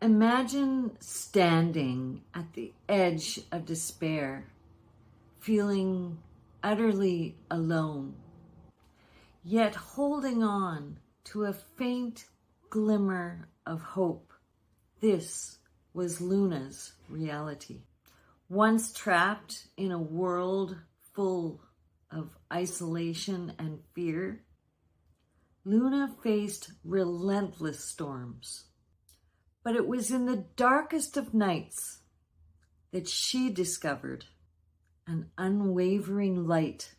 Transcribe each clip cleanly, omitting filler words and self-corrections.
Imagine standing at the edge of despair, feeling utterly alone, yet holding on to a faint glimmer of hope. This was Luna's reality. Once trapped in a world full of isolation and fear, Luna faced relentless storms. But it was in the darkest of nights that she discovered an unwavering light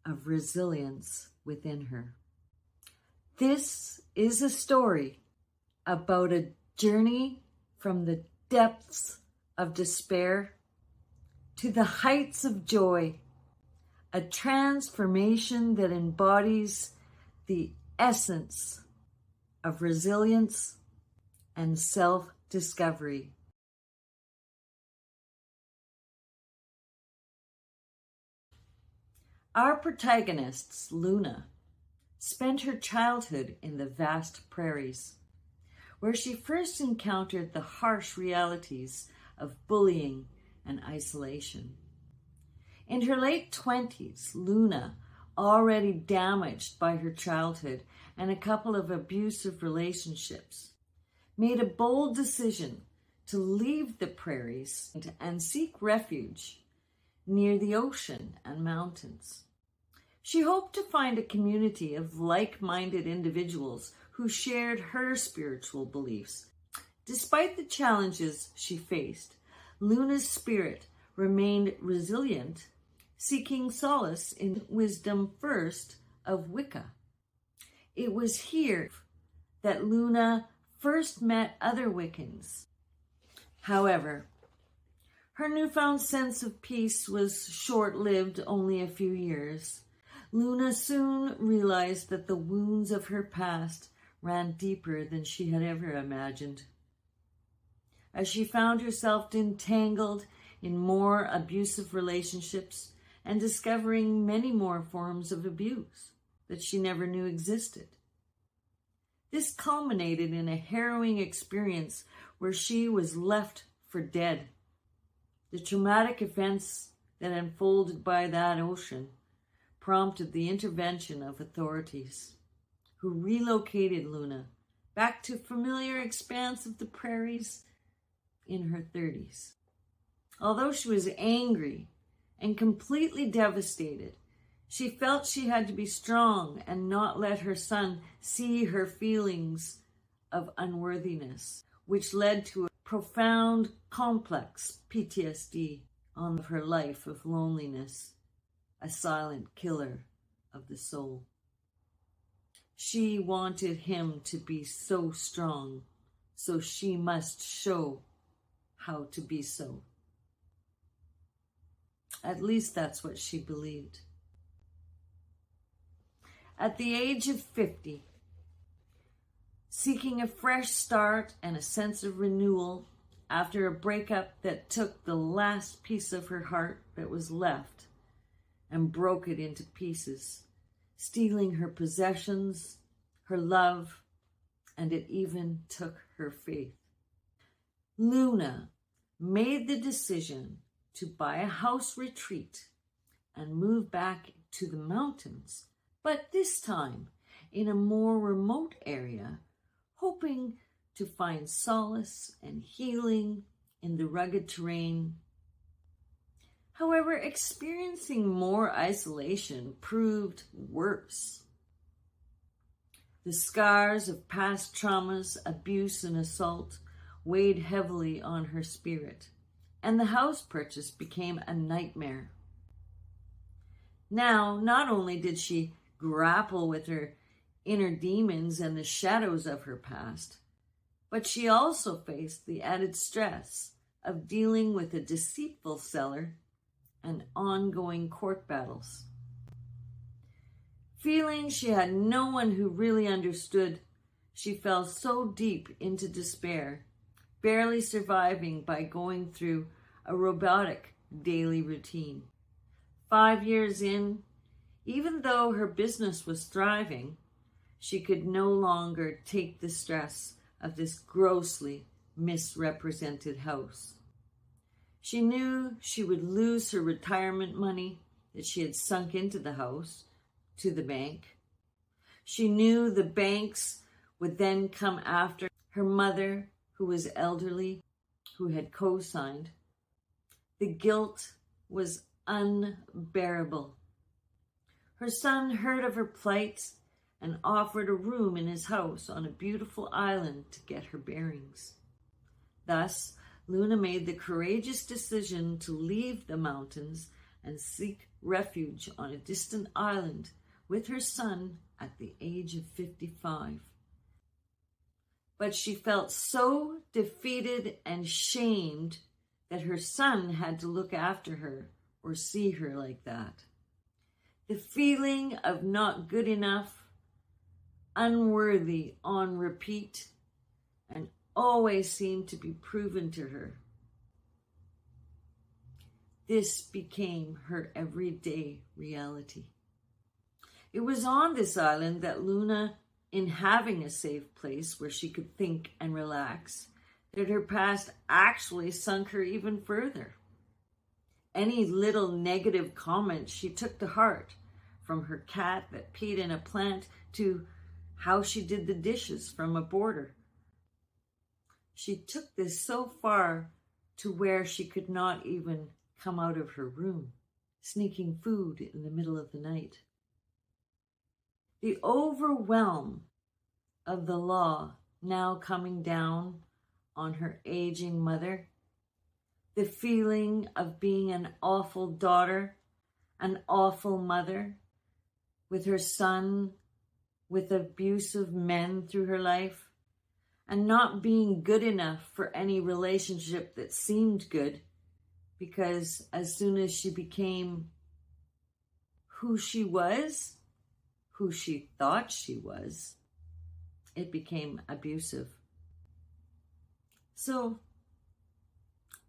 of resilience within her. This is a story about a journey from the depths of despair to the heights of joy, a transformation that embodies the essence of resilience and self-discovery. Our protagonist, Luna, spent her childhood in the vast prairies, where she first encountered the harsh realities of bullying and isolation. In her late 20s, Luna, already damaged by her childhood and a couple of abusive relationships, made a bold decision to leave the prairies and seek refuge near the ocean and mountains. She hoped to find a community of like-minded individuals who shared her spiritual beliefs. Despite the challenges she faced, Luna's spirit remained resilient, seeking solace in wisdom first of Wicca. It was here that Luna first met other Wiccans. However, her newfound sense of peace was short-lived, only a few years. Luna soon realized that the wounds of her past ran deeper than she had ever imagined. As she found herself entangled in more abusive relationships and discovering many more forms of abuse that she never knew existed. This culminated in a harrowing experience where she was left for dead. The traumatic events that unfolded by that ocean prompted the intervention of authorities, who relocated Luna back to familiar expanse of the prairies in her 30s. Although she was angry and completely devastated, she felt she had to be strong and not let her son see her feelings of unworthiness, which led to a profound, complex PTSD on her life of loneliness, a silent killer of the soul. She wanted him to be so strong, so she must show how to be so. At least that's what she believed. At the age of 50, seeking a fresh start and a sense of renewal after a breakup that took the last piece of her heart that was left and broke it into pieces, stealing her possessions, her love, and it even took her faith. Luna made the decision to buy a house retreat and move back to the mountains, but this time in a more remote area, hoping to find solace and healing in the rugged terrain. However, experiencing more isolation proved worse. The scars of past traumas, abuse, and assault weighed heavily on her spirit, and the house purchase became a nightmare. Now, not only did she grapple with her inner demons and the shadows of her past, but she also faced the added stress of dealing with a deceitful seller and ongoing court battles. Feeling she had no one who really understood, she fell so deep into despair, barely surviving by going through a robotic daily routine. 5 years in, even though her business was thriving, she could no longer take the stress of this grossly misrepresented house. She knew she would lose her retirement money that she had sunk into the house to the bank. She knew the banks would then come after her mother, who was elderly, who had co-signed. The guilt was unbearable. Her son heard of her plight and offered a room in his house on a beautiful island to get her bearings. Thus, Luna made the courageous decision to leave the mountains and seek refuge on a distant island with her son at the age of 55. But she felt so defeated and shamed that her son had to look after her or see her like that. The feeling of not good enough, unworthy on repeat, and always seemed to be proven to her. This became her everyday reality. It was on this island that Luna, in having a safe place where she could think and relax, that her past actually sunk her even further. Any little negative comment she took to heart, from her cat that peed in a plant to how she did the dishes from a boarder. She took this so far to where she could not even come out of her room, sneaking food in the middle of the night. The overwhelm of the law now coming down on her aging mother, the feeling of being an awful daughter, an awful mother, with her son with abusive men through her life, and not being good enough for any relationship that seemed good, because as soon as she became who she was, who she thought she was, it became abusive. So,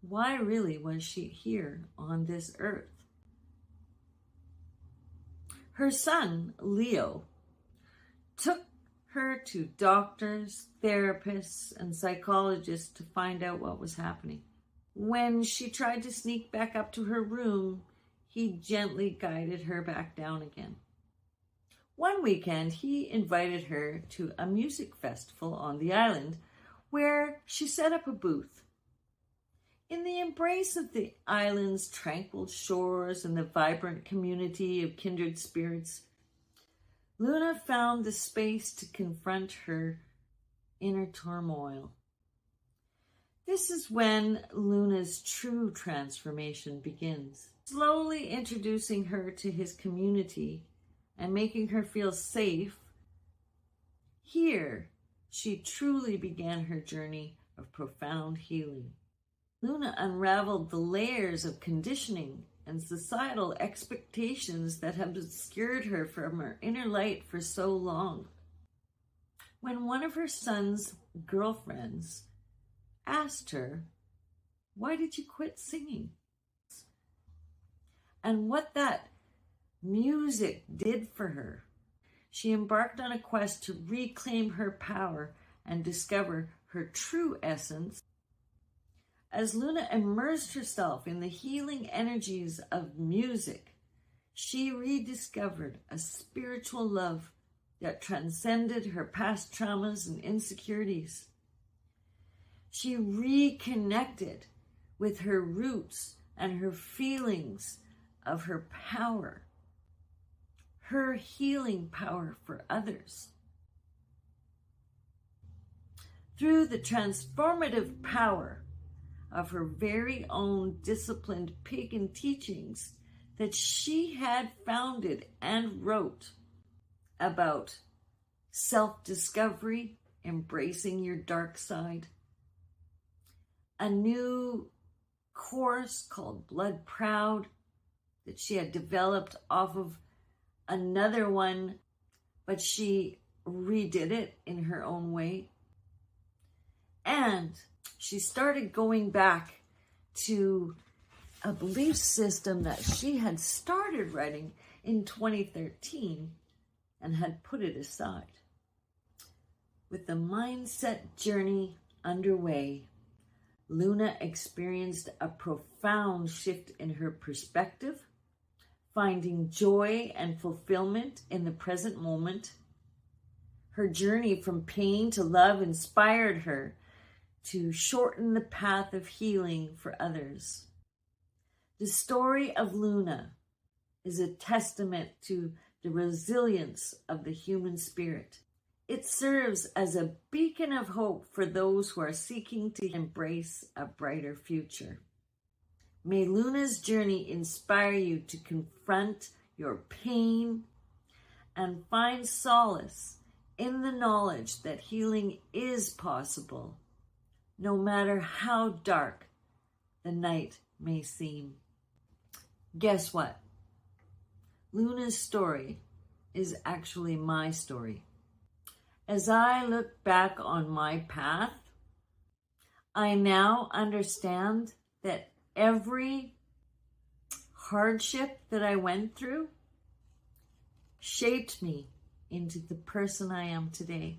why really was she here on this earth? Her son, Leo, took her to doctors, therapists, and psychologists to find out what was happening. When she tried to sneak back up to her room, he gently guided her back down again. One weekend, he invited her to a music festival on the island where she set up a booth. In the embrace of the island's tranquil shores and the vibrant community of kindred spirits, Luna found the space to confront her inner turmoil. This is when Luna's true transformation begins, slowly introducing her to his community and making her feel safe. Here, she truly began her journey of profound healing. Luna unraveled the layers of conditioning and societal expectations that have obscured her from her inner light for so long. When one of her son's girlfriends asked her, "Why did you quit singing?" and what that music did for her, she embarked on a quest to reclaim her power and discover her true essence. As Luna immersed herself in the healing energies of music, she rediscovered a spiritual love that transcended her past traumas and insecurities. She reconnected with her roots and her feelings of her power, her healing power for others. Through the transformative power of her very own disciplined pagan teachings that she had founded and wrote about self-discovery, embracing your dark side, a new course called Blood Proud that she had developed off of another one, but she redid it in her own way. And she started going back to a belief system that she had started writing in 2013 and had put it aside. With the mindset journey underway, Luna experienced a profound shift in her perspective, finding joy and fulfillment in the present moment. Her journey from pain to love inspired her to shorten the path of healing for others. The story of Luna is a testament to the resilience of the human spirit. It serves as a beacon of hope for those who are seeking to embrace a brighter future. May Luna's journey inspire you to confront your pain and find solace in the knowledge that healing is possible, no matter how dark the night may seem. Guess what? Luna's story is actually my story. As I look back on my path, I now understand that every hardship that I went through shaped me into the person I am today.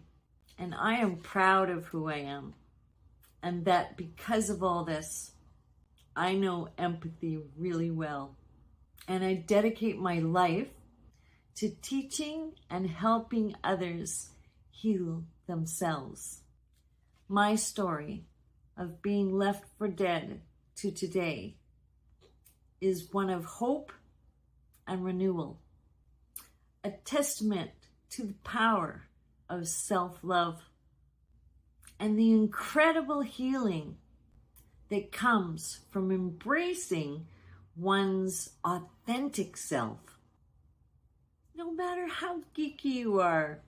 And I am proud of who I am. And that because of all this, I know empathy really well. And I dedicate my life to teaching and helping others heal themselves. My story of being left for dead to today is one of hope and renewal, a testament to the power of self-love and the incredible healing that comes from embracing one's authentic self. No matter how geeky you are,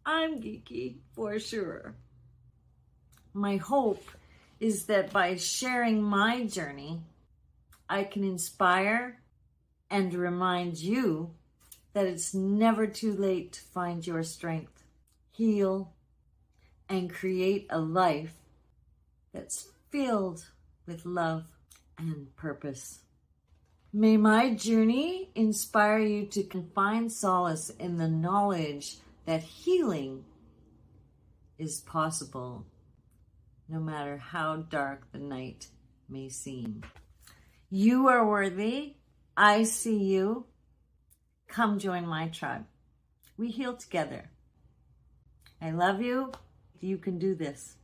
I'm geeky for sure. My hope is that by sharing my journey, I can inspire and remind you that it's never too late to find your strength, heal, and create a life that's filled with love and purpose. May my journey inspire you to find solace in the knowledge that healing is possible, no matter how dark the night may seem. You are worthy. I see you. Come join my tribe. We heal together. I love you. You can do this.